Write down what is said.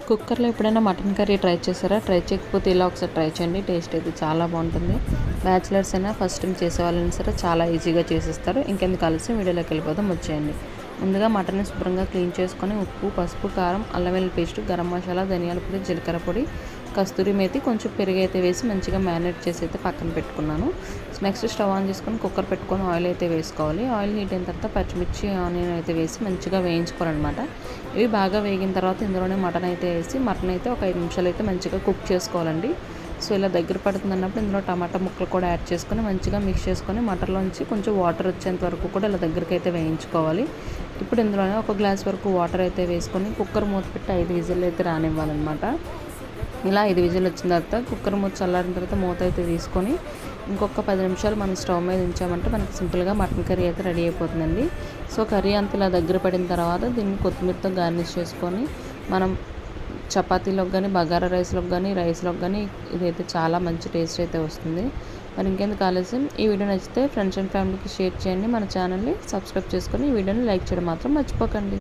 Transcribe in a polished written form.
కుక్కర్లో ఎప్పుడైనా mutton curry try చేశారా? ట్రై చేయకపోతే ఇలా ఒకసారి ట్రై చేయండి. టేస్ట్ అయితే చాలా బాగుంటుంది. బ్యాచిలర్స్ అయినా ఫస్ట్ టైం చేసేవాళ్ళైనా సరే చాలా ఈజీగా చేసేస్తారు. ఇంకెందుకు ఆలస్యం, వీడియోలోకి వెళ్ళిపోదాం, వచ్చేయండి. ముందుగా మటన్ని శుభ్రంగా క్లీన్ చేసుకొని ఉప్పు, పసుపు, కారం, అల్లం వెల్లుల్లి పేస్ట్, గరం మసాలా, ధనియాల పొడి, జీలకర్ర పొడి, కస్తూరి మేతి, కొంచెం పెరుగు అయితే వేసి మంచిగా మ్యారినేట్ చేసి అయితే పక్కన పెట్టుకున్నాను. నెక్స్ట్ స్టవ్ ఆన్ చేసుకొని కుక్కర్ పెట్టుకొని ఆయిల్ అయితే వేసుకోవాలి. ఆయిల్ హీట్ అయిన తర్వాత పచ్చిమిర్చి, ఆనియన్ అయితే వేసి మంచిగా వేయించుకోవాలన్నమాట. ఇవి బాగా వేగిన తర్వాత ఇందులోనే మటన్ అయితే వేసి మటన్ అయితే ఒక 5 నిమిషాలు అయితే మంచిగా కుక్ చేసుకోవాలండి. సో ఇలా దగ్గర పడుతుంది అన్నప్పుడు ఇందులో టమాటా ముక్కలు కూడా యాడ్ చేసుకొని మంచిగా మిక్స్ చేసుకొని మటన్లోంచి కొంచెం వాటర్ వచ్చేంత వరకు కూడా ఇలా దగ్గరికి అయితే వేయించుకోవాలి. ఇప్పుడు ఇందులోనే ఒక గ్లాస్ వరకు వాటర్ అయితే వేసుకొని కుక్కర్ మూత పెట్టి 5 విజిల్ అయితే రానివ్వాలన్నమాట. ఇలా 5 విజిల్ వచ్చిన తర్వాత కుక్కర్ మూత చల్లారిన తర్వాత మూత అయితే తీసుకొని ఇంకొక 10 నిమిషాలు మనం స్టవ్ మీద ఉంచామంటే మనకి సింపుల్గా మటన్ కర్రీ అయితే రెడీ అయిపోతుందండి. సో కర్రీ అంతా ఇలా దగ్గర పడిన తర్వాత దీన్ని కొత్తిమీరతో గార్నిష్ చేసుకొని మనం చపాతీలోకి కానీ, బగారా రైస్లోకి కానీ, రైస్లోకి కానీ ఇదైతే చాలా మంచి టేస్ట్ అయితే వస్తుంది. మరి ఇంకెందుకు ఆలస్యం, ఈ వీడియో నచ్చితే ఫ్రెండ్స్ అండ్ ఫ్యామిలీకి షేర్ చేయండి. మన ఛానల్ని సబ్స్క్రైబ్ చేసుకొని ఈ వీడియోని లైక్ చేయడం మాత్రం మర్చిపోకండి.